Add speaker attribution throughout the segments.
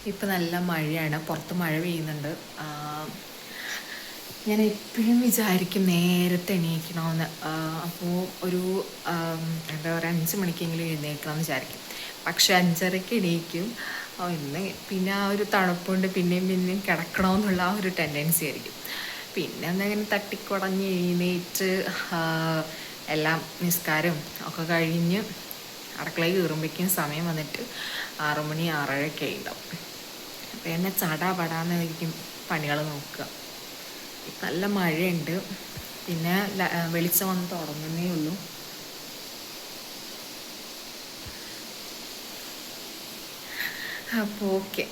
Speaker 1: ഇപ്പം നല്ല മഴയാണ്, പുറത്ത് മഴ പെയ്യുന്നുണ്ട്. ഞാൻ എപ്പോഴും വിചാരിക്കും നേരത്തെ എണീക്കണമെന്ന്. അപ്പോൾ ഒരു എന്താ പറയുക 5 മണിക്കെങ്കിലും എഴുന്നേൽക്കണമെന്ന് വിചാരിക്കും. പക്ഷെ 5:30-ക്ക് എണീക്കും. ഇന്ന് പിന്നെ ആ ഒരു തണുപ്പുണ്ട്, പിന്നെയും കിടക്കണമെന്നുള്ള ആ ഒരു ടെൻഡൻസി ആയിരിക്കും. പിന്നെ എന്തെങ്കിലും തട്ടിക്കുടഞ്ഞ് എഴുന്നേറ്റ് എല്ലാം നിസ്കാരം ഒക്കെ കഴിഞ്ഞ് അടുക്കളയിൽ കയറുമ്പോഴേക്കും സമയം വന്നിട്ട് 6 മണി 6:30 ഉണ്ടാവും. അപ്പോൾ എന്നെ ചടാപടാന്നായിരിക്കും പണികൾ നോക്കുക. നല്ല മഴയുണ്ട്, പിന്നെ വെളിച്ചം വന്ന് തുടങ്ങുന്നേ ഉള്ളൂ. അപ്പോൾ ഓക്കെ,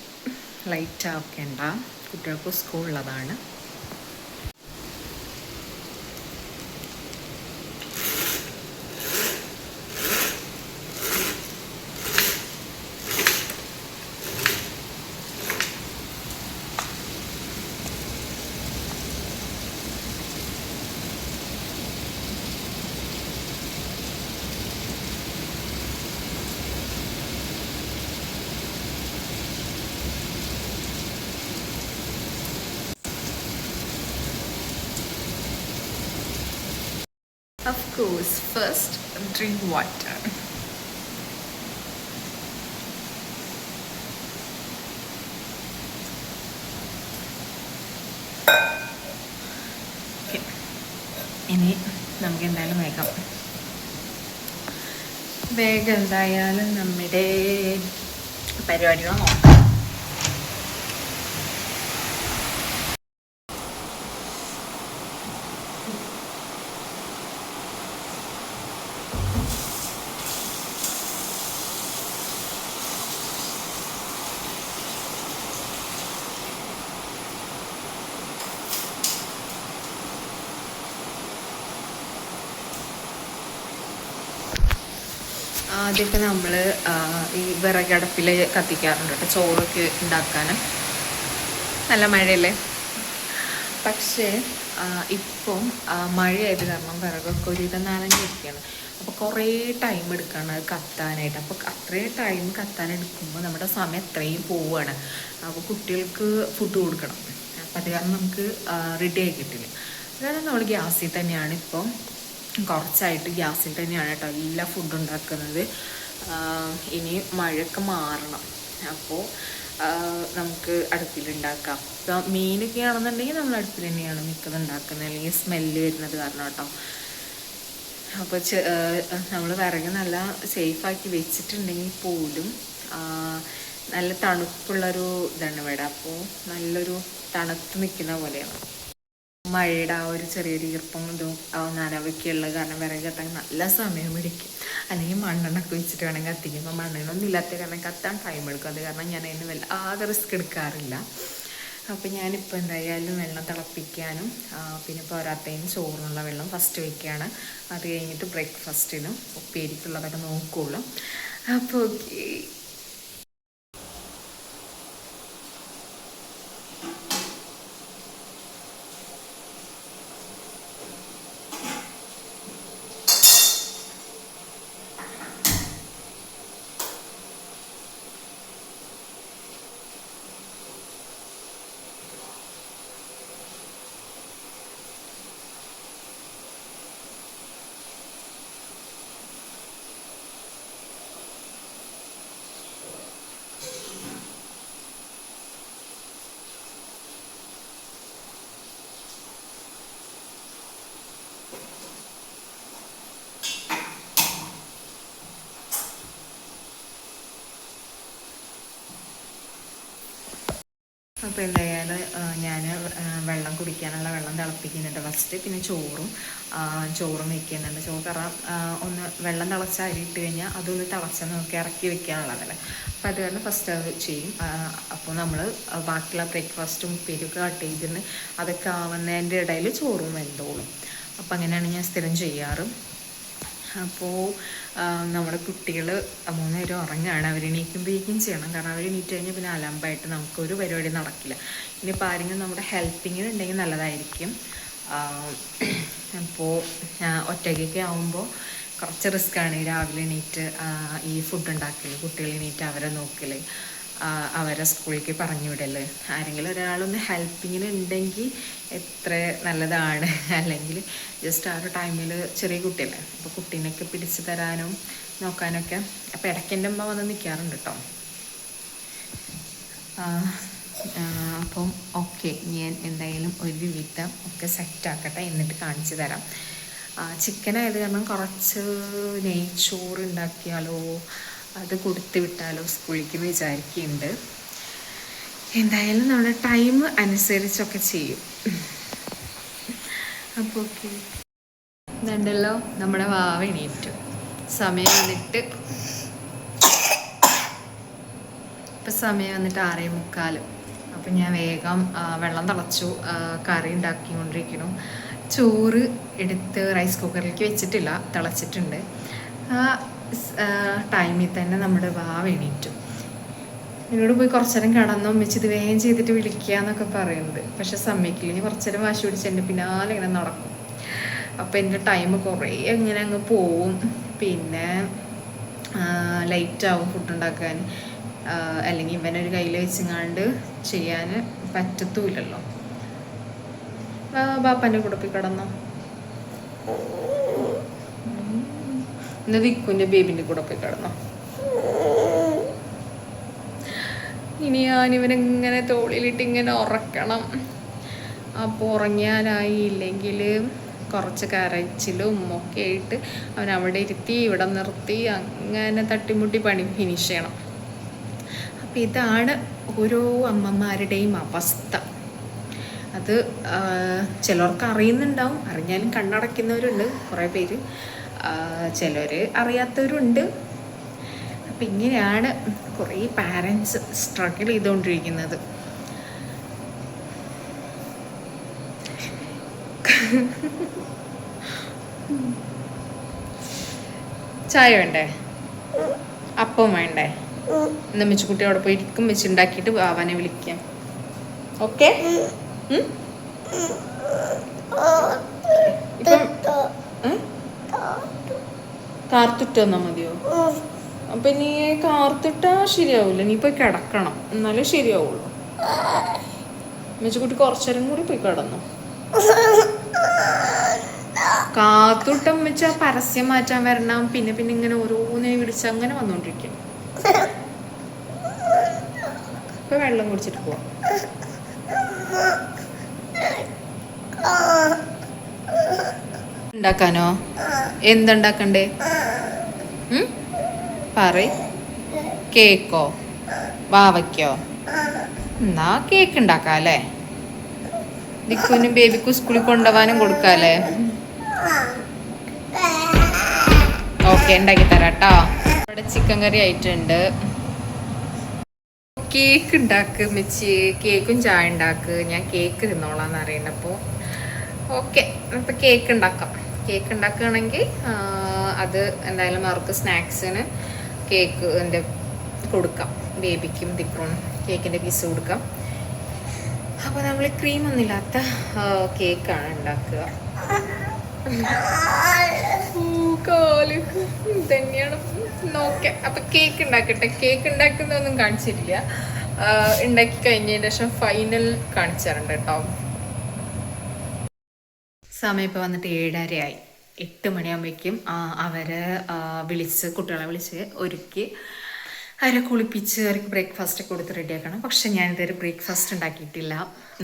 Speaker 1: ലൈറ്റ് ആക്കേണ്ട, കുട്ടികൾക്ക് സ്കൂളുള്ളതാണ്. Of course, first drink water. Okay. ഇനി നമുക്ക് എന്തായാലും വേഗം എന്തായാലും നമ്മുടെ പരിപാടികൾ നോക്കാം. ആദ്യമൊക്കെ നമ്മൾ ഈ വിറകടുപ്പിൽ കത്തിക്കാറുണ്ട് കേട്ടോ, ചോറൊക്കെ ഉണ്ടാക്കാൻ. നല്ല മഴയല്ലേ. പക്ഷേ ഇപ്പം മഴയായത് കാരണം വിറകൊക്കെ ഒരുവിധം നനഞ്ഞിരിക്കുകയാണ്. അപ്പോൾ കുറേ ടൈം എടുക്കുകയാണ് അത് കത്താനായിട്ട്. അപ്പോൾ അത്രയും ടൈം കത്താനെടുക്കുമ്പോൾ നമ്മുടെ സമയം എത്രയും പോവുകയാണ്. അപ്പോൾ കുട്ടികൾക്ക് ഫുഡ് കൊടുക്കണം. അപ്പോൾ അത് കാരണം നമുക്ക് റെഡി ആയി കിട്ടില്ല. അതാണ് നമ്മൾ ഗ്യാസിൽ തന്നെയാണ് ഇപ്പം കുറച്ചായിട്ട് ഗ്യാസിൽ തന്നെയാണ് കേട്ടോ എല്ലാ ഫുഡ് ഉണ്ടാക്കുന്നത്. ഇനി മഴയൊക്കെ മാറണം, അപ്പോൾ നമുക്ക് അടുപ്പിലുണ്ടാക്കാം. ഇപ്പം മീനൊക്കെ ആണെന്നുണ്ടെങ്കിൽ നമ്മൾ അടുപ്പിൽ തന്നെയാണ് മിക്കത് ഉണ്ടാക്കുന്നത്, അല്ലെങ്കിൽ സ്മെല്ല് വരുന്നത് കാരണം കേട്ടോ. അപ്പോൾ നമ്മൾ വിറക് നല്ല സേഫാക്കി വെച്ചിട്ടുണ്ടെങ്കിൽ പോലും നല്ല തണുപ്പുള്ളൊരു ഇതാണ് ഇവിടെ. അപ്പോൾ നല്ലൊരു തണുത്ത് നിൽക്കുന്ന പോലെയാണ്. മഴയുടെ ആ ഒരു ചെറിയൊരു ഈർപ്പം ഇതും നനവൊക്കെ ഉള്ളത് കാരണം വിറക് കത്താൻ നല്ല സമയം പിടിക്കും. അല്ലെങ്കിൽ മണ്ണെണ്ണൊക്കെ വെച്ചിട്ട് വേണം കത്തിക്കും. അപ്പോൾ മണ്ണെണ്ണൊന്നും ഇല്ലാത്ത കാരണം കത്താൻ ടൈം എടുക്കും. അത് കാരണം ഞാൻ അതിന് വല്ലാതെ റിസ്ക് എടുക്കാറില്ല. അപ്പോൾ ഞാനിപ്പോൾ എന്തായാലും വെള്ളം തിളപ്പിക്കാനും പിന്നെ പോരാത്തതിന് ചോറിനുള്ള വെള്ളം ഫസ്റ്റ് വയ്ക്കുകയാണ്. അത് കഴിഞ്ഞിട്ട് ബ്രേക്ക്ഫാസ്റ്റിനും ഉപ്പേരിക്കുള്ളതൊക്കെ നോക്കുകയുള്ളൂ. അപ്പോൾ ഓക്കെ. അപ്പോൾ എന്തായാലും ഞാൻ വെള്ളം കുടിക്കാനുള്ള വെള്ളം തിളപ്പിക്കുന്നുണ്ട് ഫസ്റ്റ്. പിന്നെ ചോറും വെക്കുന്നുണ്ട്. ചോറ് കാരണം ഒന്ന് വെള്ളം തിളച്ച അരി ഇട്ട് കഴിഞ്ഞാൽ അതൊന്ന് തിളച്ചാൽ നമുക്ക് ഇറക്കി വെക്കാനുള്ളതല്ലേ. അപ്പോൾ അത് കാരണം ഫസ്റ്റ് അത് ചെയ്യും. അപ്പോൾ നമ്മൾ ബാക്കിയുള്ള ബ്രേക്ക്ഫാസ്റ്റും ഉപ്പേരിയൊക്കെ കട്ട് ചെയ്തിട്ട് അതൊക്കെ ആവുന്നതിൻ്റെ ഇടയിൽ ചോറും വെന്തോളും. അപ്പോൾ അങ്ങനെയാണ് ഞാൻ സ്ഥിരം ചെയ്യാറ്. അപ്പോൾ നമ്മുടെ കുട്ടികൾ 3 പേരും ഉറങ്ങുകയാണ്. അവരെണീക്കുമ്പോഴേക്കും ചെയ്യണം, കാരണം അവരെണീറ്റ് കഴിഞ്ഞാൽ പിന്നെ അലമ്പായിട്ട് നമുക്കൊരു പരിപാടി നടക്കില്ല. ഇനിയിപ്പോൾ ആരെങ്കിലും നമ്മുടെ ഹെൽപ്പിങ്ങിനുണ്ടെങ്കിൽ നല്ലതായിരിക്കും. അപ്പോൾ ഒറ്റയ്ക്കൊക്കെ ആകുമ്പോൾ കുറച്ച് റിസ്ക്കാണ് രാവിലെ എണീറ്റ് ഈ ഫുഡ് ഉണ്ടാക്കൽ, കുട്ടികൾ എണീറ്റ് അവരെ നോക്കൽ. അവരെ സ്കൂളിലേക്ക് പറഞ്ഞു വിടല്. ആരെങ്കിലും ഒരാളൊന്ന് ഹെൽപ്പിങ്ങിന് ഉണ്ടെങ്കിൽ എത്ര നല്ലതാണ്. അല്ലെങ്കിൽ ജസ്റ്റ് ആ ഒരു ടൈമിൽ ചെറിയ കുട്ടിയല്ലേ, അപ്പോൾ കുട്ടീനൊക്കെ പിടിച്ചു തരാനും നോക്കാനൊക്കെ. അപ്പോൾ ഇടയ്ക്ക് എൻ്റെ അമ്മ വന്ന് നിൽക്കാറുണ്ട് കേട്ടോ. അപ്പം ഓക്കെ, ഞാൻ എന്തായാലും ഒരു വിധം ഒക്കെ സെറ്റാക്കട്ടെ, എന്നിട്ട് കാണിച്ചു തരാം. ചിക്കൻ ആയത് കാരണം കുറച്ച് നെയ്ച്ചോറ് ഉണ്ടാക്കിയാലോ, അത് കൊടുത്ത് വിട്ടാലോ സ്കൂളിലേക്ക് വിചാരിക്കുന്നുണ്ട്. എന്തായാലും നമ്മുടെ ടൈം അനുസരിച്ചൊക്കെ ചെയ്യും. അപ്പോൾ ഓക്കെ, ഇതുണ്ടല്ലോ നമ്മുടെ വാവ എണീറ്റു. സമയം വന്നിട്ട് ഇപ്പം സമയം വന്നിട്ട് 6:45. അപ്പം ഞാൻ വേഗം വെള്ളം തിളച്ചു, കറി ഉണ്ടാക്കിക്കൊണ്ടിരിക്കുന്നു. ചോറ് എടുത്ത് റൈസ് കുക്കറിലേക്ക് വെച്ചിട്ടില്ല, തിളച്ചിട്ടുണ്ട്. ആ ടൈമിൽ തന്നെ നമ്മുടെ വാവ എണീറ്റു. എന്നോട് പോയി കുറച്ചു നേരം കിടന്നോ വെച്ച് ഇത് വേഗം ചെയ്തിട്ട് വിളിക്കുക എന്നൊക്കെ പറയുന്നുണ്ട്. പക്ഷെ സമ്മതിക്കില്ല. ഇനി കുറച്ചു നേരം വാശി പിടിച്ച് എൻ്റെ പിന്നാലെ ഇങ്ങനെ നടക്കും. അപ്പം എൻ്റെ ടൈം കുറേ ഇങ്ങനെ അങ്ങ് പോവും. പിന്നെ ലൈറ്റാവും ഫുഡ് ഉണ്ടാക്കാൻ, അല്ലെങ്കിൽ ഇവനൊരു കയ്യിൽ വെച്ചങ്ങാണ്ട് ചെയ്യാൻ പറ്റത്തുമില്ലല്ലോ. ബാപ്പൻ്റെ കൂടെ പോയി കിടന്നോ. ഇന്ന് വിക്കുൻ്റെ ബേബിൻ്റെ കൂടെ പോയി കിടന്നോ. ഇനി ഞാനിവനിങ്ങനെ തോളിലിട്ട് ഇങ്ങനെ ഉറക്കണം. അപ്പോൾ ഉറങ്ങിയാലായി, ഇല്ലെങ്കിൽ കുറച്ച് കരച്ചിലും ഒക്കെ ആയിട്ട് അവൻ അവിടെ ഇരുത്തി ഇവിടെ നിർത്തി അങ്ങനെ തട്ടിമുട്ടി പണി ഫിനിഷ് ചെയ്യണം. അപ്പം ഇതാണ് ഓരോ അമ്മമാരുടെയും അവസ്ഥ. അത് ചിലർക്ക് അറിയുന്നുണ്ടാവും, അറിഞ്ഞാലും കണ്ണടയ്ക്കുന്നവരുണ്ട് കുറേ പേര്, ചിലർ അറിയാത്തവരുണ്ട്. അപ്പം ഇങ്ങനെയാണ് കുറേ പാരൻസ് സ്ട്രഗിൾ ചെയ്തുകൊണ്ടിരിക്കുന്നത്. ചായ വേണ്ടേ, അപ്പം വേണ്ടേ? എന്നാ മെച്ചുകുട്ടി അവിടെ പോയി ഇരിക്കും, വെച്ചുണ്ടാക്കിയിട്ട് അവനെ വിളിക്കാം. ഓക്കെ, ഇപ്പം കാർത്തിട്ട് വന്നാൽ മതിയോ? അപ്പം നീ കാർത്തിട്ടാ ശരിയാവില്ല, നീ പോയി കിടക്കണം, എന്നാലേ ശരിയാവുള്ളൂ. മെച്ചുകുട്ടി കുറച്ചേരം കൂടി പോയി കിടന്നു. കാത്തുട്ടം വെച്ചാൽ പരസ്യം മാറ്റാൻ വരണം, പിന്നെ പിന്നെ ഇങ്ങനെ ഓരോന്നിനെ പിടിച്ച് അങ്ങനെ വന്നോണ്ടിരിക്കും. ഇപ്പൊ വെള്ളം കുടിച്ചിട്ട് പോവാം. ഉണ്ടാക്കാനോ? എന്തുണ്ടാക്കണ്ടേ? പറ. കേക്കോ, വാവയ്ക്കോ? എന്നാ കേക്ക് ഉണ്ടാക്കാം അല്ലേ? ദിക്കുനും ബേബിക്കും സ്കൂളിൽ കൊണ്ടുപോകാനും കൊടുക്കാല്ലേ? ഓക്കെ, ഉണ്ടാക്കി തരാം കേട്ടോ. ഇവിടെ ചിക്കൻ കറി ആയിട്ടുണ്ട്. കേക്ക് ഉണ്ടാക്ക് മെച്ചി, കേക്കും ചായ ഉണ്ടാക്ക്. ഞാൻ കേക്ക് തിന്നോളാന്ന് അറിയണ്ടപ്പോൾ ഓക്കെ, അപ്പം കേക്ക് ഉണ്ടാക്കാം. കേക്ക് ഉണ്ടാക്കുകയാണെങ്കിൽ അത് എന്തായാലും അവർക്ക് സ്നാക്സിന് കേക്ക് എൻ്റെ കൊടുക്കാം. ബേബിക്കും ദിക്രോണും കേക്കിൻ്റെ പീസ് കൊടുക്കാം. അപ്പോൾ നമ്മൾ ക്രീമൊന്നും ഇല്ലാത്ത കേക്കാണ് ഉണ്ടാക്കുക. തന്നെയാണ് നോക്കാം. അപ്പം കേക്ക് ഉണ്ടാക്കട്ടെ. കേക്ക് ഉണ്ടാക്കുന്നതൊന്നും കാണിച്ചിട്ടില്ല, ഉണ്ടാക്കി കഴിഞ്ഞതിന് ശേഷം ഫൈനൽ കാണിച്ചു തരണ്ട കേട്ടോ. സമയം ഇപ്പോൾ വന്നിട്ട് 7:30 8 മണിയാകുമ്പോഴേക്കും അവരെ വിളിച്ച്, കുട്ടികളെ വിളിച്ച് ഒരുക്കി അവരെ കുളിപ്പിച്ച് അവർക്ക് ബ്രേക്ക്ഫാസ്റ്റ് ഒക്കെ കൊടുത്ത് റെഡിയാക്കണം. പക്ഷെ ഞാനിതൊരു ബ്രേക്ക്ഫാസ്റ്റ് ഉണ്ടാക്കിയിട്ടില്ല.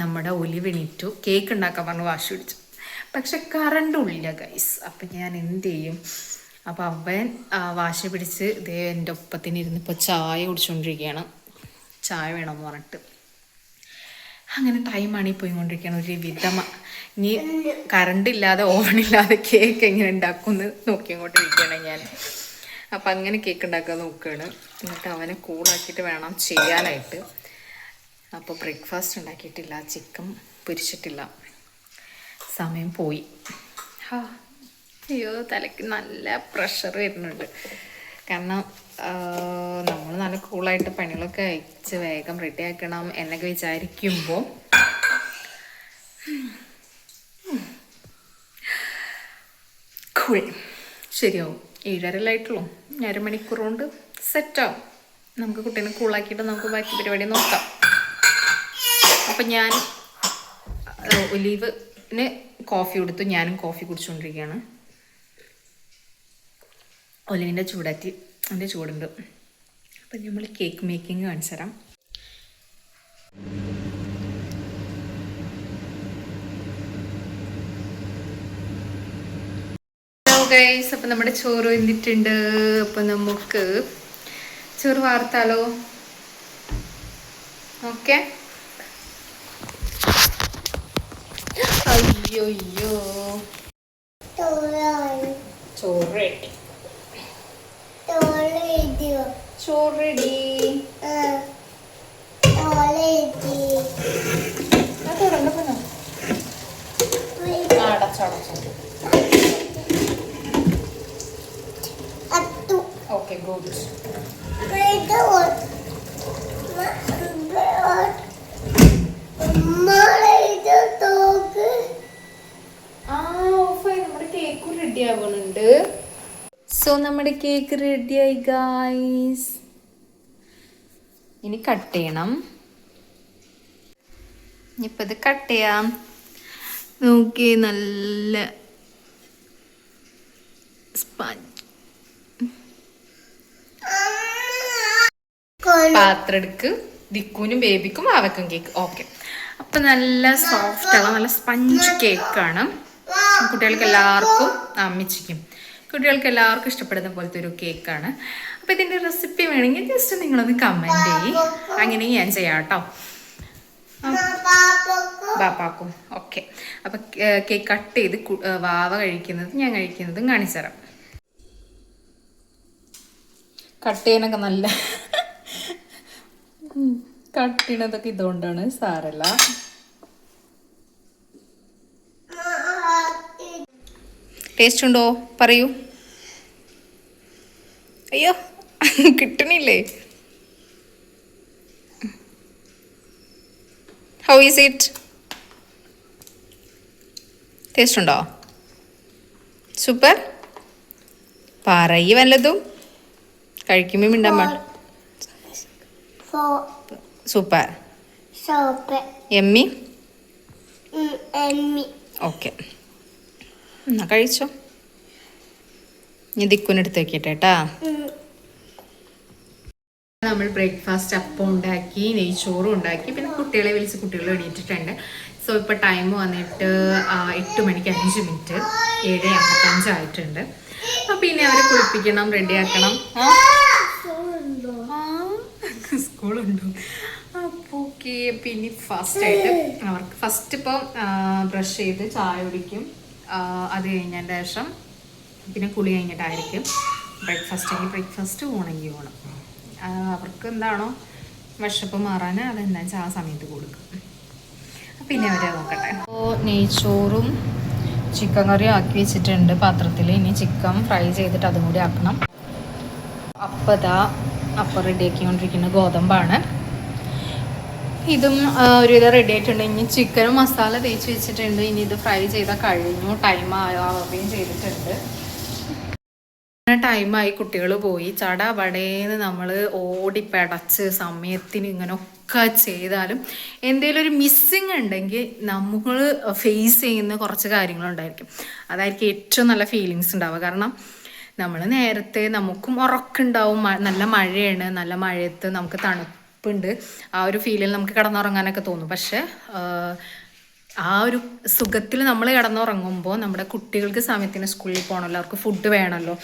Speaker 1: നമ്മുടെ ഒലിവ് എണീറ്റു, കേക്ക് ഉണ്ടാക്കാൻ പറഞ്ഞ് വാശി പിടിച്ചു. പക്ഷെ കറണ്ടും ഇല്ല ഗൈസ്. അപ്പം ഞാൻ എന്ത് ചെയ്യും? അപ്പം അവൻ വാശി പിടിച്ച് ഇതേ എൻ്റെ ഒപ്പത്തിനിരുന്ന് ഇപ്പോൾ ചായ കുടിച്ചുകൊണ്ടിരിക്കുകയാണ്. ചായ വേണമെന്ന് പറഞ്ഞിട്ട് അങ്ങനെ ടൈമാണ് ഈ പോയിക്കൊണ്ടിരിക്കുകയാണ്. ഒരു വിധം ഇനി കറണ്ടില്ലാതെ ഓവണില്ലാതെ കേക്ക് എങ്ങനെ ഉണ്ടാക്കുമെന്ന് നോക്കിക്കൊണ്ടിരിക്കുകയാണ് ഞാൻ. അപ്പം അങ്ങനെ കേക്ക് ഉണ്ടാക്കാൻ നോക്കുകയാണ്. എന്നിട്ട് അവനെ കൂളാക്കിയിട്ട് വേണം ചെയ്യാനായിട്ട്. അപ്പോൾ ബ്രേക്ക്ഫാസ്റ്റ് ഉണ്ടാക്കിയിട്ടില്ല, ചിക്കൻ പൊരിച്ചിട്ടില്ല. സമയം പോയി. അയ്യോ, തലയ്ക്ക് നല്ല പ്രഷർ വരുന്നുണ്ട്. കാരണം നമ്മൾ നല്ല കൂളായിട്ട് പണികളൊക്കെ അയച്ച് വേഗം റെഡി ആക്കണം എന്നൊക്കെ വിചാരിക്കുമ്പോൾ കൂൾ ശരിയാവും. 7:30 അരമണിക്കൂർ കൊണ്ട് സെറ്റാവും. നമുക്ക് കുട്ടീനെ കൂളാക്കിയിട്ട് നമുക്ക് ബാക്കി പരിപാടി നോക്കാം. അപ്പം ഞാൻ ഒലീവിന് കോഫി കൊടുത്തു, ഞാനും കോഫി കുടിച്ചുകൊണ്ടിരിക്കുകയാണ്. ഒലിവിൻ്റെ ചൂടാറ്റി അതിൻ്റെ ചൂടുണ്ട്. അപ്പം നമ്മൾ കേക്ക് മേക്കിംഗ് കാണിച്ചു തരാം. ഹലോ ഗൈസ്, അപ്പം നമ്മുടെ ചോറ് വെന്തിട്ടുണ്ട്. അപ്പം നമുക്ക് ചോറ് വാർത്താലോ? ഓക്കെ. അയ്യോ ചോറ് റെഡി. ചോറ് റെഡി. Okay, good. നമ്മുടെ കേക്ക് റെഡി ആവുന്നുണ്ട്. സോ നമ്മുടെ കേക്ക് റെഡിയായി ഗായ്സ്. ഇനി കട്ട് ചെയ്യണം. ഇനിയിപ്പോൾ ഇത് കട്ട് ചെയ്യാം. നോക്കി, നല്ല സ്പഞ്ച്. പാത്രം എടുക്ക്. ദിക്കുനും ബേബിക്കും അവക്കും കേക്ക്. ഓക്കെ. അപ്പം നല്ല സോഫ്റ്റാണ്, നല്ല സ്പഞ്ച് കേക്കാണ്. കുട്ടികൾക്ക് എല്ലാവർക്കും, അമ്മച്ചിക്കും കുട്ടികൾക്ക് എല്ലാവർക്കും ഇഷ്ടപ്പെടുന്ന പോലത്തെ ഒരു കേക്കാണ്. അപ്പം ഇതിൻ്റെ റെസിപ്പി വേണമെങ്കിൽ ജസ്റ്റ് നിങ്ങളൊന്ന് കമൻറ്റ് ചെയ്യും. അങ്ങനെ ഞാൻ ചെയ്യാം കേട്ടോ. ബാപ്പാക്കും. ഓക്കെ. അപ്പം കേക്ക് കട്ട് ചെയ്ത് വാവ കഴിക്കുന്നതും ഞാൻ കഴിക്കുന്നതും കാണിച്ചു തരാം. കട്ട് ചെയ്യാനൊക്കെ നല്ല കട്ട് ചെയ്യണതൊക്കെ ഇതുകൊണ്ടാണ്, സാരല്ല. ടേസ്റ്റ് ഉണ്ടോ പറയൂ. അയ്യോ കിട്ടണില്ലേ. How is it? ടേസ്റ്റ് ഉണ്ടോ? സൂപ്പർ. പറയ് വല്ലതും. കഴിക്കുമ്പോൾ മിണ്ടാൻ പാടില്ല. സൂപ്പർ. എമ്മി. ഓക്കെ, എന്നാ കഴിച്ചോ. ഇനി ദിക്കുനെടുത്ത് വെക്കട്ടെ. നമ്മൾ ബ്രേക്ക്ഫാസ്റ്റ് അപ്പം ഉണ്ടാക്കി, നെയ്ച്ചോറും ഉണ്ടാക്കി, പിന്നെ കുട്ടികളെ വിളിച്ച് കുട്ടികൾ എണീറ്റിട്ടുണ്ട്. സോ ഇപ്പോൾ ടൈം വന്നിട്ട് 8 മണിക്ക് 5 മിനിറ്റ്, 7:55 ആയിട്ടുണ്ട്. അപ്പം ഇനി അവരെ കുളിപ്പിക്കണം, റെഡിയാക്കണം. സ്കൂളുണ്ടോ? അപ്പോൾ ഓക്കെ. പിന്നെ ഫസ്റ്റായിട്ട് അവർക്ക് ഫസ്റ്റ് ഇപ്പോൾ ബ്രഷ് ചെയ്ത് ചായ കുടിക്കും. അത് കഴിഞ്ഞതിൻ്റെ ശേഷം പിന്നെ കുളി കഴിഞ്ഞിട്ടായിരിക്കും ബ്രേക്ക്ഫാസ്റ്റ്. ബ്രേക്ക്ഫാസ്റ്റ് ഊണെങ്കിൽ ഊണം. അവർക്ക് എന്താണോ വിശപ്പ് മാറാൻ അതെന്താ വെച്ചാൽ ആ സമയത്ത് കൊടുക്കും. പിന്നെ അവരെ നോക്കട്ടെ. അപ്പോൾ നെയ്ച്ചോറും ചിക്കൻ കറിയും ആക്കി വെച്ചിട്ടുണ്ട് പാത്രത്തിൽ. ഇനി ചിക്കൻ ഫ്രൈ ചെയ്തിട്ട് അതും കൂടി ആക്കണം. അപ്പം റെഡിയാക്കിക്കൊണ്ടിരിക്കുന്ന ഗോതമ്പാണ്. ഇതും ഒരുവിധം റെഡി ആയിട്ടുണ്ട്. ഇനി ചിക്കനും മസാല തേച്ച് വെച്ചിട്ടുണ്ട്. ഇനി ഇത് ഫ്രൈ ചെയ്താൽ കഴിഞ്ഞു. ടൈം ആവുകയും ചെയ്തിട്ടുണ്ട്. ടൈമായി, കുട്ടികൾ പോയി. ചടപടേന്ന് നമ്മൾ ഓടിപ്പടച്ച് സമയത്തിന് ഇങ്ങനെയൊക്കെ ചെയ്താലും എന്തെങ്കിലും ഒരു മിസ്സിങ് ഉണ്ടെങ്കിൽ നമ്മൾ ഫേസ് ചെയ്യുന്ന കുറച്ച് കാര്യങ്ങളുണ്ടായിരിക്കും. അതായിരിക്കും ഏറ്റവും നല്ല ഫീലിങ്സ് ഉണ്ടാവുക. കാരണം നമ്മൾ നേരത്തെ നമുക്കും ഉറക്കുണ്ടാവും. നല്ല മഴയാണ്, നല്ല മഴയത്ത് നമുക്ക് തണുപ്പുണ്ട്. ആ ഒരു ഫീലിൽ നമുക്ക് കിടന്നുറങ്ങാനൊക്കെ തോന്നും. പക്ഷെ ആ ഒരു സുഖത്തിൽ നമ്മൾ കിടന്നുറങ്ങുമ്പോൾ നമ്മുടെ കുട്ടികൾക്ക് സമയത്തിന് സ്കൂളിൽ പോകണമല്ലോ, അവർക്ക് ഫുഡ് വേണമല്ലോ,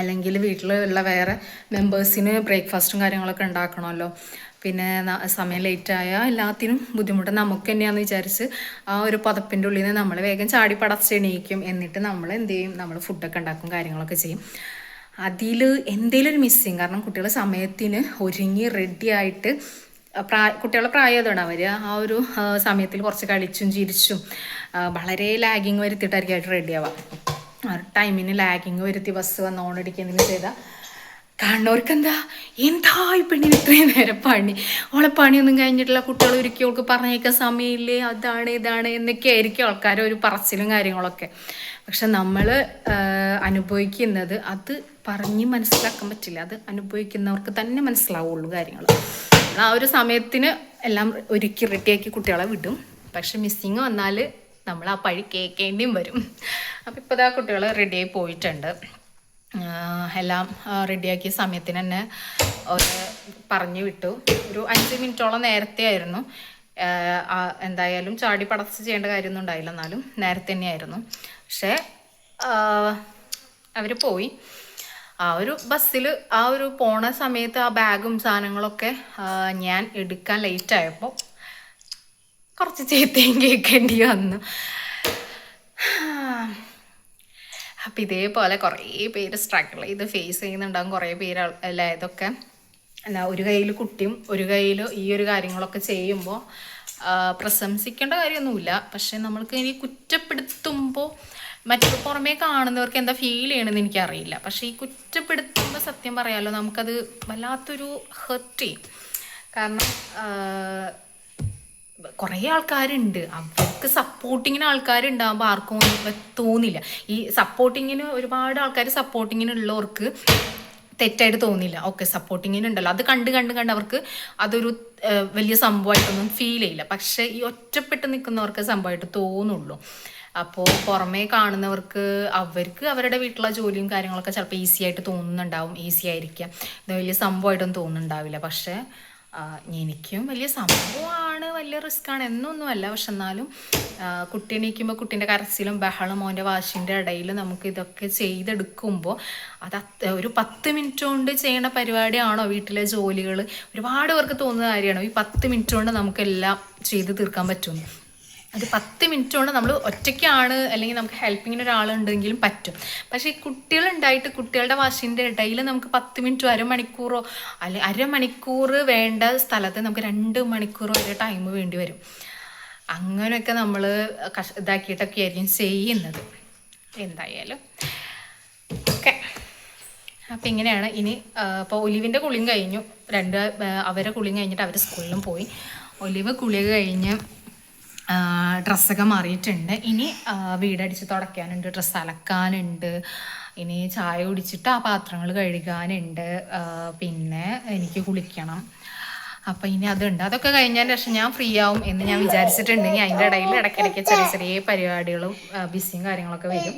Speaker 1: അല്ലെങ്കിൽ വീട്ടിലുള്ള വേറെ മെമ്പേഴ്സിന് ബ്രേക്ക്ഫാസ്റ്റും കാര്യങ്ങളൊക്കെ ഉണ്ടാക്കണമല്ലോ. പിന്നെ സമയം ലേറ്റായാൽ എല്ലാത്തിനും ബുദ്ധിമുട്ട് നമുക്ക് തന്നെയാണെന്ന് വിചാരിച്ച് ആ ഒരു പതപ്പിൻ്റെ ഉള്ളിൽ നിന്ന് നമ്മൾ വേഗം ചാടി പടച്ചെണീക്കും. എന്നിട്ട് നമ്മൾ എന്ത് ചെയ്യും, നമ്മൾ ഫുഡൊക്കെ ഉണ്ടാക്കും, കാര്യങ്ങളൊക്കെ ചെയ്യും. അതിൽ എന്തെങ്കിലും ഒരു മിസ്സിങ്. കാരണം കുട്ടികൾ സമയത്തിന് ഒരുങ്ങി റെഡിയായിട്ട് കുട്ടികളുടെ പ്രായതാണ് അവർ. ആ ഒരു സമയത്തിൽ കുറച്ച് കളിച്ചും ചിരിച്ചും വളരെ ലാഗിങ് വരുത്തിയിട്ടായിരിക്കും അവർ റെഡിയാവുക. ടൈമിന് ലാഗിങ് വരുത്തി ബസ് വന്ന് ഓണടിക്കുന്നതിന് ചെയ്താൽ കാണുന്നവർക്ക് എന്താ ഈ പെണ്ണിന് ഇത്രയും നേരം പണി, ഓളെ പണിയൊന്നും കഴിഞ്ഞിട്ടില്ല, കുട്ടികൾ ഒരിക്കൽ അവൾക്ക് പറഞ്ഞേക്കാൻ സമയമില്ലേ, അതാണ് ഇതാണ് എന്നൊക്കെ ആയിരിക്കും ആൾക്കാരെ ഒരു പറച്ചിലും കാര്യങ്ങളൊക്കെ. പക്ഷെ നമ്മൾ അനുഭവിക്കുന്നത് അത് പറഞ്ഞ് മനസ്സിലാക്കാൻ പറ്റില്ല, അത് അനുഭവിക്കുന്നവർക്ക് തന്നെ മനസ്സിലാവുള്ളൂ കാര്യങ്ങൾ. ആ ഒരു സമയത്തിന് എല്ലാം ഒരുക്കി റെഡിയാക്കി കുട്ടികളെ വിടും. പക്ഷെ മിസ്സിങ് വന്നാൽ നമ്മൾ ആ പഴി കേൾക്കേണ്ടിയും വരും. അപ്പം ഇപ്പോൾ ആ കുട്ടികൾ റെഡിയായി പോയിട്ടുണ്ട്. എല്ലാം റെഡിയാക്കിയ സമയത്തിന് തന്നെ പറഞ്ഞു വിട്ടു. ഒരു 5 മിനിറ്റോളം നേരത്തെ ആയിരുന്നു. എന്തായാലും ചാടി പടച്ച് ചെയ്യേണ്ട കാര്യമൊന്നും ഉണ്ടായില്ല, എന്നാലും നേരത്തെ തന്നെയായിരുന്നു. പക്ഷേ അവർ പോയി. ആ ഒരു ബസ്സിൽ ആ ഒരു പോണ സമയത്ത് ആ ബാഗും സാധനങ്ങളൊക്കെ ഞാൻ എടുക്കാൻ ലേറ്റായപ്പോൾ കുറച്ച് ചീത്തയും കേൾക്കേണ്ടി വന്നു. അപ്പം ഇതേപോലെ കുറേ പേര് സ്ട്രഗിൾ ചെയ്ത് ഫേസ് ചെയ്യുന്നുണ്ടാകും. കുറേ പേര് അല്ല ഇതൊക്കെ എന്താ, ഒരു കയ്യിൽ കുട്ടിയും ഒരു കയ്യിൽ ഈ ഒരു കാര്യങ്ങളൊക്കെ ചെയ്യുമ്പോൾ പ്രശംസിക്കേണ്ട കാര്യമൊന്നുമില്ല. പക്ഷെ നമ്മൾക്ക് ഇനി കുറ്റപ്പെടുത്തുമ്പോൾ മറ്റു പുറമേ കാണുന്നവർക്ക് എന്താ ഫീൽ ചെയ്യണമെന്ന് എനിക്കറിയില്ല. പക്ഷേ ഈ കുറ്റപ്പെടുത്തുമ്പോൾ സത്യം പറയാമല്ലോ, നമുക്കത് വല്ലാത്തൊരു ഹേർട്ട് ചെയ്യും. കാരണം കുറേ ആൾക്കാരുണ്ട്, അവർക്ക് സപ്പോർട്ടിങ്ങിന് ആൾക്കാരുണ്ടാകുമ്പോൾ ആർക്കും തോന്നില്ല. ഈ സപ്പോർട്ടിങ്ങിന് ഒരുപാട് ആൾക്കാർ സപ്പോർട്ടിങ്ങിനുള്ളവർക്ക് തെറ്റായിട്ട് തോന്നില്ല. ഓക്കെ, സപ്പോർട്ടിങ്ങിനുണ്ടല്ലോ, അത് കണ്ട് അവർക്ക് അതൊരു വലിയ സംഭവമായിട്ടൊന്നും ഫീൽ ചെയ്യില്ല. പക്ഷേ ഈ ഒറ്റപ്പെട്ട് നിൽക്കുന്നവർക്ക് സംഭവമായിട്ട് തോന്നുള്ളൂ. അപ്പോൾ പുറമേ കാണുന്നവർക്ക് അവർക്ക് അവരുടെ വീട്ടിലെ ജോലിയും കാര്യങ്ങളൊക്കെ ചിലപ്പോൾ ഈസി ആയിട്ട് തോന്നുന്നുണ്ടാവും, ഈസി ആയിരിക്കാം, ഇത് വലിയ സംഭവമായിട്ടൊന്നും തോന്നുന്നുണ്ടാവില്ല. പക്ഷേ എനിക്കും വലിയ സംഭവമാണ്, വലിയ റിസ്ക്കാണ് എന്നൊന്നുമല്ല. പക്ഷെ എന്നാലും കുട്ടി എണീക്കുമ്പോൾ കുട്ടീൻ്റെ കരച്ചിലും ബഹളം അവൻ്റെ വാശിൻ്റെ ഇടയിൽ നമുക്ക് ഇതൊക്കെ ചെയ്തെടുക്കുമ്പോൾ അത് ഒരു 10 മിനിറ്റ് കൊണ്ട് ചെയ്യേണ്ട പരിപാടിയാണോ വീട്ടിലെ ജോലികൾ? ഒരുപാട് പേർക്ക് തോന്നുന്ന കാര്യമാണോ ഈ 10 മിനിറ്റ് കൊണ്ട് നമുക്കെല്ലാം ചെയ്ത് തീർക്കാൻ പറ്റുമെന്ന്? അത് 10 മിനിറ്റ് കൊണ്ട് നമ്മൾ ഒറ്റയ്ക്കാണ്, അല്ലെങ്കിൽ നമുക്ക് ഹെൽപ്പിങ്ങിന് ഒരാളുണ്ടെങ്കിലും പറ്റും. പക്ഷേ ഈ കുട്ടികളുണ്ടായിട്ട് കുട്ടികളുടെ വാശിൻ്റെ ഇടയിൽ നമുക്ക് 10 മിനിറ്റോ അരമണിക്കൂറോ അല്ലെങ്കിൽ അരമണിക്കൂർ വേണ്ട സ്ഥലത്ത് നമുക്ക് 2 മണിക്കൂർ വരെ ടൈം വേണ്ടി വരും. അങ്ങനെയൊക്കെ നമ്മൾ ഇതാക്കിയിട്ടൊക്കെ ആയിരിക്കും ചെയ്യുന്നത്. എന്തായാലും ഓക്കെ. അപ്പം ഇങ്ങനെയാണ്. ഇനി ഇപ്പോൾ ഒലിവിൻ്റെ കുളിയും കഴിഞ്ഞു, അവരെ കുളിയും കഴിഞ്ഞിട്ട് അവർ സ്കൂളിലും പോയി. ഒലിവ് കുളിയൊക്കെ കഴിഞ്ഞ് ഡ്രസ്സൊക്കെ മാറിയിട്ടുണ്ട്. ഇനി വീടടിച്ച് തുടയ്ക്കാനുണ്ട്, ഡ്രസ്സ് അലക്കാനുണ്ട്, ഇനി ചായ കുടിച്ചിട്ട് ആ പാത്രങ്ങൾ കഴുകാനുണ്ട്, പിന്നെ എനിക്ക് കുളിക്കണം. അപ്പം ഇനി അതുണ്ട്. അതൊക്കെ കഴിഞ്ഞതിന് ശേഷം ഞാൻ ഫ്രീ ആവും എന്ന് ഞാൻ വിചാരിച്ചിട്ടുണ്ടെങ്കിൽ അതിൻ്റെ ഇടയിൽ ഇടയ്ക്കിടയ്ക്ക് ചെറിയ പരിപാടികളും ബിസിയും കാര്യങ്ങളൊക്കെ വരും.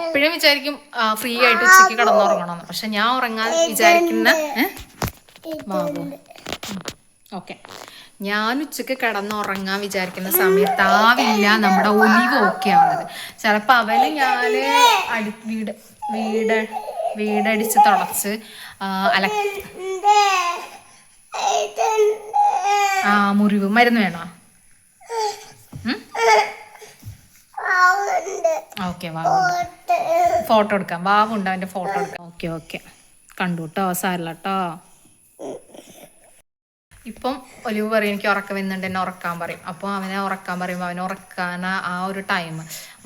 Speaker 1: എപ്പോഴും വിചാരിക്കും ഫ്രീ ആയിട്ട് ഉച്ചയ്ക്ക് കിടന്നുറങ്ങണമെന്ന്. പക്ഷെ ഞാൻ ഉറങ്ങാൻ വിചാരിക്കുന്ന ഓക്കെ, ഞാൻ ഉച്ചയ്ക്ക് കിടന്നുറങ്ങാൻ വിചാരിക്കുന്ന സമയത്താവില്ല നമ്മുടെ ഒലിവ് ഓക്കെ ആവുന്നത്. ചിലപ്പോൾ അവന് ഞാൻ വീടടിച്ച് തുടച്ച് മുറിവ് മരുന്ന് വേണോ? ഓക്കെ, വാവുണ്ട്, ഫോട്ടോ എടുക്കാം. വാവുണ്ട്, അവൻ്റെ ഫോട്ടോ എടുക്കാം. ഓക്കെ കണ്ടു കേട്ടോ, സാരല്ല കേട്ടോ. ഇപ്പം ഒലിവ് പറയും എനിക്ക് ഉറക്കം വരുന്നുണ്ട്, എന്നെ ഉറക്കാൻ പറയും. അപ്പോൾ അവനെ ഉറക്കാൻ പറയുമ്പോൾ അവനെ ഉറക്കാൻ ആ ഒരു ടൈം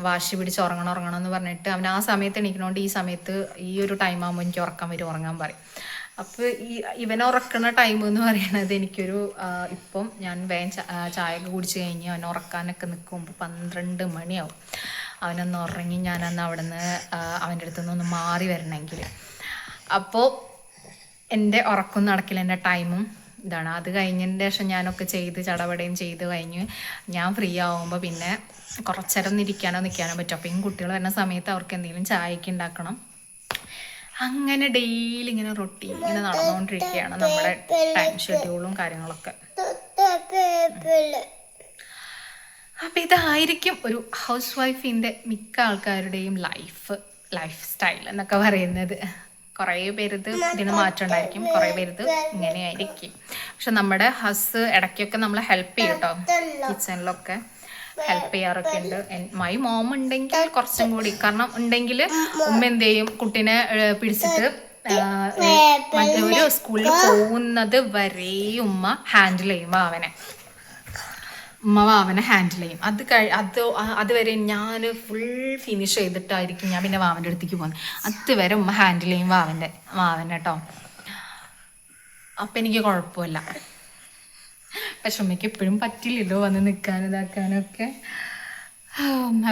Speaker 1: വാശി പിടിച്ച് ഉറങ്ങണം എന്ന് പറഞ്ഞിട്ട് അവൻ ആ സമയത്ത് എണീക്കണോണ്ട് ഈ സമയത്ത് ഈ ഒരു ടൈം ആകുമ്പോൾ എനിക്ക് ഉറക്കാൻ വരും, ഉറങ്ങാൻ പറയും. അപ്പോൾ ഇവനെ ഉറക്കുന്ന ടൈം എന്ന് പറയുന്നത് എനിക്കൊരു ഇപ്പം ഞാൻ ചായയൊക്കെ കുടിച്ച് കഴിഞ്ഞ് അവനെ ഉറക്കാനൊക്കെ നിൽക്കുമ്പോൾ 12 മണിയാവും. അവനൊന്ന് ഉറങ്ങി ഞാനന്ന് അവിടെ നിന്ന് അവൻ്റെ അടുത്ത് നിന്നൊന്ന് മാറി വരണമെങ്കിൽ. അപ്പോൾ എൻ്റെ ഉറക്കം നടക്കില്ല, എൻ്റെ ടൈമും ഇതാണ്. അത് കഴിഞ്ഞതിന് ശേഷം ഞാനൊക്കെ ചെയ്ത് ചടപടയും ചെയ്ത് കഴിഞ്ഞ് ഞാൻ ഫ്രീ ആവുമ്പോൾ പിന്നെ കുറച്ചേരം നിൽക്കാനോ പറ്റും. അപ്പം ഈ കുട്ടികൾ വരുന്ന സമയത്ത് അവർക്ക് എന്തെങ്കിലും ചായക്ക് ഉണ്ടാക്കണം. അങ്ങനെ ഡെയിലി ഇങ്ങനെ റൊട്ടീൻ ഇങ്ങനെ നടന്നുകൊണ്ടിരിക്കുകയാണ് നമ്മുടെ ടൈം ഷെഡ്യൂളും കാര്യങ്ങളൊക്കെ. അപ്പം ഇതായിരിക്കും ഒരു ഹൗസ് വൈഫിൻ്റെ മിക്ക ആൾക്കാരുടെയും ലൈഫ് സ്റ്റൈൽ എന്നൊക്കെ പറയുന്നത്. കുറേ പേരിത് ഇതിന് മാറ്റം ഉണ്ടായിരിക്കും, കുറേ പേരിത് ഇങ്ങനെയായിരിക്കും. പക്ഷെ നമ്മുടെ ഹസ് ഇടയ്ക്കൊക്കെ നമ്മളെ ഹെൽപ്പ് ചെയ്യും കേട്ടോ, കിച്ചണിലൊക്കെ ഹെൽപ്പ് ചെയ്യാറൊക്കെ ഉണ്ട്. മൈ മോം ഉണ്ടെങ്കിൽ കുറച്ചും കൂടി, കാരണം ഉണ്ടെങ്കിൽ ഉമ്മ എന്ത് ചെയ്യും, കുട്ടീനെ പിടിച്ചിട്ട് മറ്റൊരു സ്കൂളിൽ പോകുന്നത് വരെ ഉമ്മ ഹാൻഡിൽ ചെയ്യും അവനെ. ഉമ്മ വാവനെ ഹാൻഡിൽ ചെയ്യും. അതുവരെ ഞാൻ ഫുൾ ഫിനിഷ് ചെയ്തിട്ടായിരിക്കും ഞാൻ പിന്നെ വാവൻ്റെ അടുത്തേക്ക് പോകുന്നത്. അതുവരെ ഉമ്മ ഹാൻഡിൽ ചെയ്യും വാവനെ കേട്ടോ. അപ്പം എനിക്ക് കുഴപ്പമില്ല. പക്ഷെ ഉമ്മയ്ക്ക് എപ്പോഴും പറ്റില്ലല്ലോ വന്ന് നിൽക്കാനും ഇതാക്കാനൊക്കെ.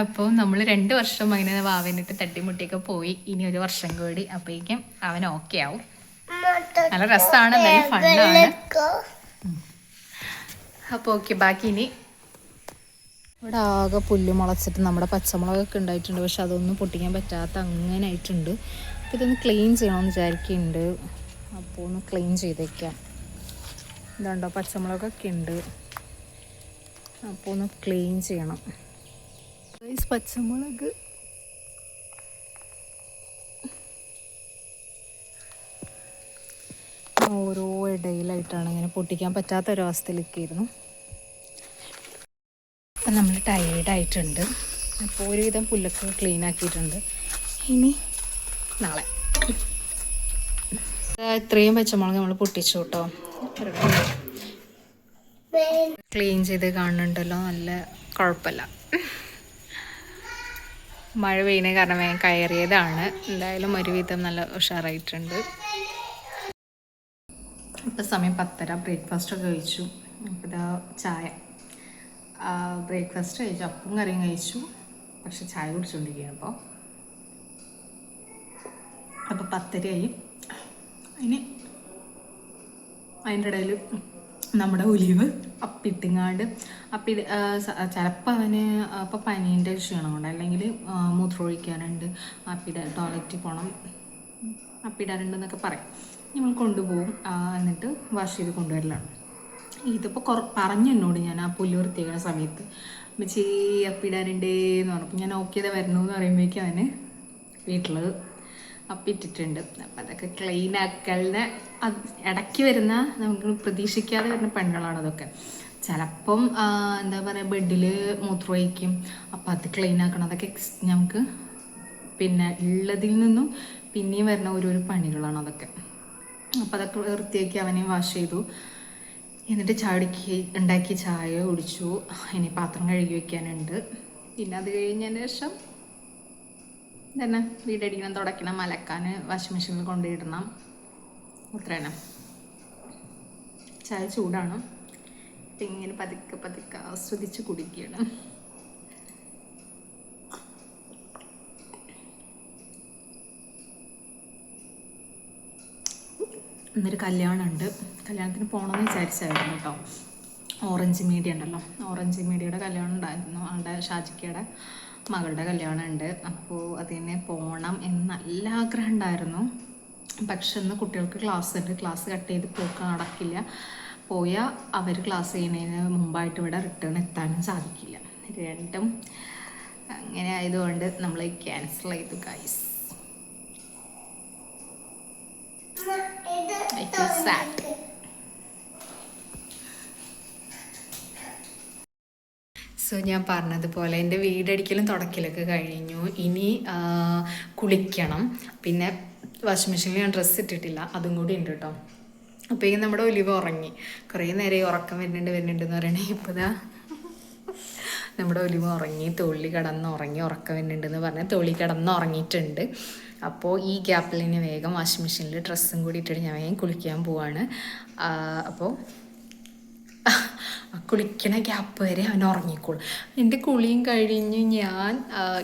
Speaker 1: അപ്പോൾ നമ്മൾ 2 വർഷം അങ്ങനെ വാവനിട്ട് തട്ടിമുട്ടിയൊക്കെ പോയി. ഇനി 1 വർഷം കൂടി അപ്പോഴേക്കും അവൻ ഓക്കെ ആവും. നല്ല രസമാണ്, നല്ല ഫണ്ണാണ്. അപ്പോൾ ഓക്കെ, ബാക്കി ഇനി ഇവിടെ ആകെ പുല്ല് മുളച്ചിട്ട് നമ്മുടെ പച്ചമുളകൊക്കെ ഉണ്ടായിട്ടുണ്ട്. പക്ഷെ അതൊന്നും പൊട്ടിക്കാൻ പറ്റാത്ത അങ്ങനെ ആയിട്ടുണ്ട്. അപ്പോൾ ഇതൊന്ന് ക്ലീൻ ചെയ്യണമെന്ന് വിചാരിക്കുന്നുണ്ട്. അപ്പോൾ ഒന്ന് ക്ലീൻ ചെയ്തേക്കാം. ഇതുണ്ടോ പച്ചമുളകൊക്കെ ഉണ്ട്. അപ്പോൾ ഒന്ന് ക്ലീൻ ചെയ്യണം. പച്ചമുളക് ഓരോ ഇടയിലായിട്ടാണ് ഇങ്ങനെ പൊട്ടിക്കാൻ പറ്റാത്ത ഒരവസ്ഥയിലേക്കായിരുന്നു. അപ്പം നമ്മൾ ടയേർഡായിട്ടുണ്ട്. അപ്പോൾ ഒരുവിധം പുല്ലൊക്കെ ക്ലീൻ ആക്കിയിട്ടുണ്ട്. ഇനി നാളെ ഇത്രയും പച്ചമുളക് നമ്മൾ പൊട്ടിച്ചു കേട്ടോ. ക്ലീൻ ചെയ്ത് കാണുന്നുണ്ടല്ലോ, നല്ല കുഴപ്പമില്ല. മഴ പെയ്യുന്ന കാരണം വേഗം കയറിയതാണ്. എന്തായാലും ഒരുവിധം നല്ല ഉഷാറായിട്ടുണ്ട്. ഇപ്പം സമയം 10:30. ബ്രേക്ക്ഫാസ്റ്റൊക്കെ കഴിച്ചു. അപ്പോൾ ഇതാ ചായ. ബ്രേക്ക്ഫാസ്റ്റ് കഴിച്ചു, അപ്പവും കറിയും കഴിച്ചു. പക്ഷെ ചായ കുടിച്ചുകൊണ്ടിരിക്കുകയാണ് അപ്പോൾ 10:30 ഇനി അതിൻ്റെ ഇടയിൽ നമ്മുടെ ഒലിവ് അപ്പിട്ടിങ്ങാണ്ട് ചിലപ്പോൾ അവന് ഇപ്പോൾ പനീൻ്റെ ക്ഷീണം കൊണ്ട് അല്ലെങ്കിൽ മൂത്രമൊഴിക്കാനുണ്ട്, ടോയ്ലറ്റിൽ പോകണം, അപ്പിടാനുണ്ടെന്നൊക്കെ പറയും. ഞങ്ങൾ കൊണ്ടുപോകും, എന്നിട്ട് വാഷ് ചെയ്ത് കൊണ്ടുവരലാണ്. ഇതിപ്പോൾ പറഞ്ഞു എന്നോട്, ഞാൻ ആ പുല്ല് വൃത്തിയാക്കുന്ന സമയത്ത് അമ്മച്ചി അപ്പിടാനുണ്ടേന്ന് പറഞ്ഞപ്പോൾ ഞാൻ ഓക്കെ ചെയ്താൽ വരണമെന്ന് പറയുമ്പോഴേക്കും അവന് വീട്ടിൽ അപ്പിട്ടിട്ടുണ്ട്. അപ്പം അതൊക്കെ ക്ലീൻ ആക്കലിന് ഇടയ്ക്ക് വരുന്ന, നമുക്ക് പ്രതീക്ഷിക്കാതെ വരുന്ന പണികളാണ് അതൊക്കെ. ചിലപ്പം എന്താ പറയുക, ബെഡിൽ മൂത്രമൊഴിക്കും, അപ്പം അത് ക്ലീൻ ആക്കണം. അതൊക്കെ നമുക്ക് പിന്നെ ഉള്ളതിൽ നിന്നും പിന്നെയും വരുന്ന ഓരോരോ പണികളാണ് അതൊക്കെ. അപ്പം അതൊക്കെ വൃത്തിയാക്കി അവനെയും വാഷ് ചെയ്തു. എന്നിട്ട് ഉണ്ടാക്കി ചായ കുടിച്ചു. ഇനി പാത്രം കഴുകി വയ്ക്കാനുണ്ട്. പിന്നെ അത് കഴിഞ്ഞതിന് ശേഷം തന്നെ വീടടിക്കണം, തുടയ്ക്കണം, അലക്കാൻ വാഷിംഗ് മെഷീനിൽ കൊണ്ടുപോയിടണം. അത്രയാണ്. ചായ ചൂടാണ്. അപ്പം ഇങ്ങനെ പതുക്കെ പതുക്കെ ആസ്വദിച്ച് കുടിക്കുകയാണ്. ഇന്നൊരു കല്യാണമുണ്ട്. കല്യാണത്തിന് പോകണമെന്ന് വിചാരിച്ചായിരുന്നു കേട്ടോ. ഓറഞ്ച് മീഡിയ ഉണ്ടല്ലോ, ഓറഞ്ച് മീഡിയയുടെ കല്യാണം ഉണ്ടായിരുന്നു. ആളുടെ ഷാജിക്കയുടെ മകളുടെ കല്യാണം ഉണ്ട്. അപ്പോൾ അതിന് പോകണം എന്ന് നല്ല ആഗ്രഹം ഉണ്ടായിരുന്നു. പക്ഷെ ഇന്ന് കുട്ടികൾക്ക് ക്ലാസ് ഉണ്ട്. ക്ലാസ് കട്ട് ചെയ്ത് പോക്ക് നടക്കില്ല. പോയാൽ അവർ ക്ലാസ് ചെയ്യുന്നതിന് മുമ്പായിട്ട് ഇവിടെ റിട്ടേൺ എത്താനും സാധിക്കില്ല. രണ്ടും അങ്ങനെ ആയതുകൊണ്ട് നമ്മൾ ക്യാൻസൽ ചെയ്തു ഗൈസ്. സോ ഞാൻ പറഞ്ഞതുപോലെ എൻ്റെ വീടടിക്കലും തുടക്കലൊക്കെ കഴിഞ്ഞു. ഇനി കുളിക്കണം. പിന്നെ വാഷിംഗ് മെഷീനിൽ ഞാൻ ഡ്രസ്സ് ഇട്ടിട്ടില്ല, അതും കൂടി ഉണ്ട് കേട്ടോ. അപ്പോഴേക്കും നമ്മുടെ ഒലിവ് ഉറങ്ങി. കുറേ നേരം ഉറക്കം വരുന്നുണ്ടെന്ന് പറയണേ. ഇപ്പോൾ ഇതാ നമ്മുടെ ഒലിവ് ഉറങ്ങി, തോളി കിടന്നുറങ്ങി. ഉറക്കം വരുന്നുണ്ടെന്ന് പറഞ്ഞാൽ തോളി കിടന്നുറങ്ങിയിട്ടുണ്ട്. അപ്പോൾ ഈ ഗ്യാപ്പിൽ ഇനി വേഗം വാഷിംഗ് മെഷീനിൽ ഡ്രസ്സും കൂടി ഇട്ടിട്ട് ഞാൻ വേഗം കുളിക്കാൻ പോവാണ്. അപ്പോൾ കുളിക്കണ ഗ്യാപ്പ് വരെ അവൻ ഉറങ്ങിക്കോളും. എൻ്റെ കുളിയും കഴിഞ്ഞ് ഞാൻ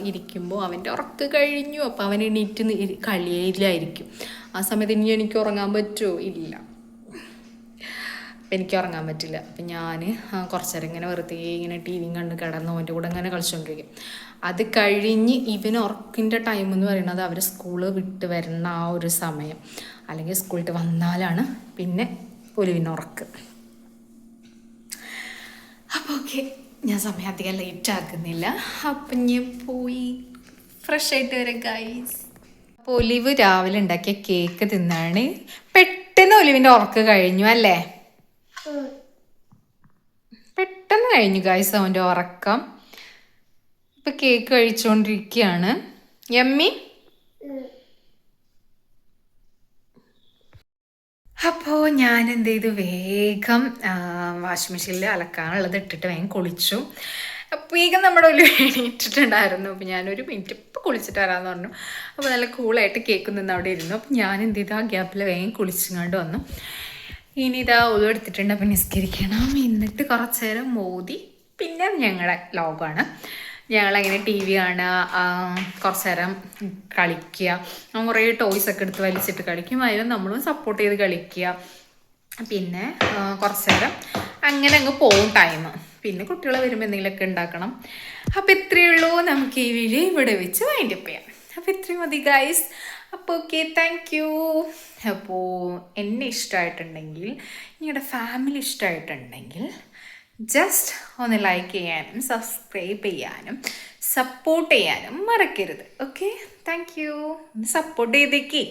Speaker 1: ഇരിക്കുമ്പോൾ അവൻ്റെ ഉറക്കം കഴിഞ്ഞു. അപ്പോൾ അവൻ എണീറ്റ് കളിയിലായിരിക്കും. ആ സമയത്ത് ഇനി എനിക്ക് ഉറങ്ങാൻ പറ്റുമോ? ഇല്ല, എനിക്ക് ഉറങ്ങാൻ പറ്റില്ല. അപ്പം ഞാൻ കുറച്ച് നേരം ഇങ്ങനെ വെറുതെ ഇങ്ങനെ ടി വിയും കണ്ട് കിടന്നു അവൻ്റെ കൂടെ ഇങ്ങനെ കളിച്ചുകൊണ്ടിരിക്കും. അത് കഴിഞ്ഞ് ഇവന് ഉറക്കിൻ്റെ ടൈം എന്ന് പറയുന്നത് അവർ സ്കൂള് വിട്ട് വരുന്ന ആ ഒരു സമയം, അല്ലെങ്കിൽ സ്കൂളിൽ വന്നാലാണ് പിന്നെ ഒലിവിന് ഉറക്ക്. അപ്പോൾ ഓക്കെ, ഞാൻ സമയം അധികം ലേറ്റ് ആക്കുന്നില്ല. അപ്പം ഞാൻ പോയി ഫ്രഷ് ആയിട്ട് വരാം ഗൈസ്. അപ്പോൾ ഒലിവ് രാവിലെ ഉണ്ടാക്കിയ കേക്ക് തിന്നാണ്. പെട്ടെന്ന് ഒലിവിൻ്റെ ഉറക്ക് കഴിഞ്ഞു അല്ലേ? പെട്ടെന്ന് കഴിഞ്ഞു ഗൈസ് അവൻ്റെ ഉറക്കം. ഇപ്പം കേക്ക് കഴിച്ചുകൊണ്ടിരിക്കുകയാണ്. യമ്മി. അപ്പോൾ ഞാൻ എന്ത് ചെയ്തു, വേഗം വാഷിംഗ് മെഷീനിൽ അലക്കാനുള്ളത് ഇട്ടിട്ട് വേഗം കുളിച്ചു. അപ്പോൾ വേഗം നമ്മുടെ ഒരു എണീറ്റിട്ടുണ്ടായിരുന്നു. അപ്പോൾ ഞാനൊരു മിനിറ്റ് ഇപ്പോൾ കുളിച്ചിട്ട് വരാമെന്ന് പറഞ്ഞു. അപ്പോൾ നല്ല കൂളായിട്ട് കേക്ക് നിന്ന് അവിടെ ഇരുന്നു. അപ്പോൾ ഞാൻ എന്ത് ചെയ്തു, ആ ഗ്യാപ്പിൽ വേഗം കുളിച്ചിങ്ങാണ്ട് വന്നു. ഇനി ഇതാ ഒന്നും എടുത്തിട്ടുണ്ട്. അപ്പം നിസ്കരിക്കണം. എന്നിട്ട് കുറച്ച് നേരം മോദി പിന്നെ ഞങ്ങളുടെ ലോകമാണ്. ഞങ്ങളങ്ങനെ ടി വി കാണുക, കുറച്ച് നേരം കളിക്കുക, കുറേ ടോയ്സൊക്കെ എടുത്ത് വലിച്ചിട്ട് കളിക്കും. അതിന് നമ്മളും സപ്പോർട്ട് ചെയ്ത് കളിക്കുക. പിന്നെ കുറച്ച് നേരം അങ്ങനെ അങ്ങ് പോവും ടൈം. പിന്നെ കുട്ടികൾ വരുമ്പോൾ എന്തെങ്കിലുമൊക്കെ ഉണ്ടാക്കണം. അപ്പോൾ ഇത്രയേ ഉള്ളൂ. നമുക്ക് ഈ വീഡിയോ ഇവിടെ വെച്ച് വൈൻഡപ്പ് ചെയ്യാം. അപ്പോൾ ഇത്രയും മതി ഗൈസ്. അപ്പോൾ ഓക്കെ, താങ്ക് യു. അപ്പോൾ എന്നെ ഇഷ്ടമായിട്ടുണ്ടെങ്കിൽ, നിങ്ങളുടെ ഫാമിലി ഇഷ്ടമായിട്ടുണ്ടെങ്കിൽ ജസ്റ്റ് ഒന്ന് ലൈക്ക് ചെയ്യാനും സബ്സ്ക്രൈബ് ചെയ്യാനും സപ്പോർട്ട് ചെയ്യാനും മറക്കരുത്. Okay, thank you. സപ്പോർട്ട് ചെയ്തേക്കേ.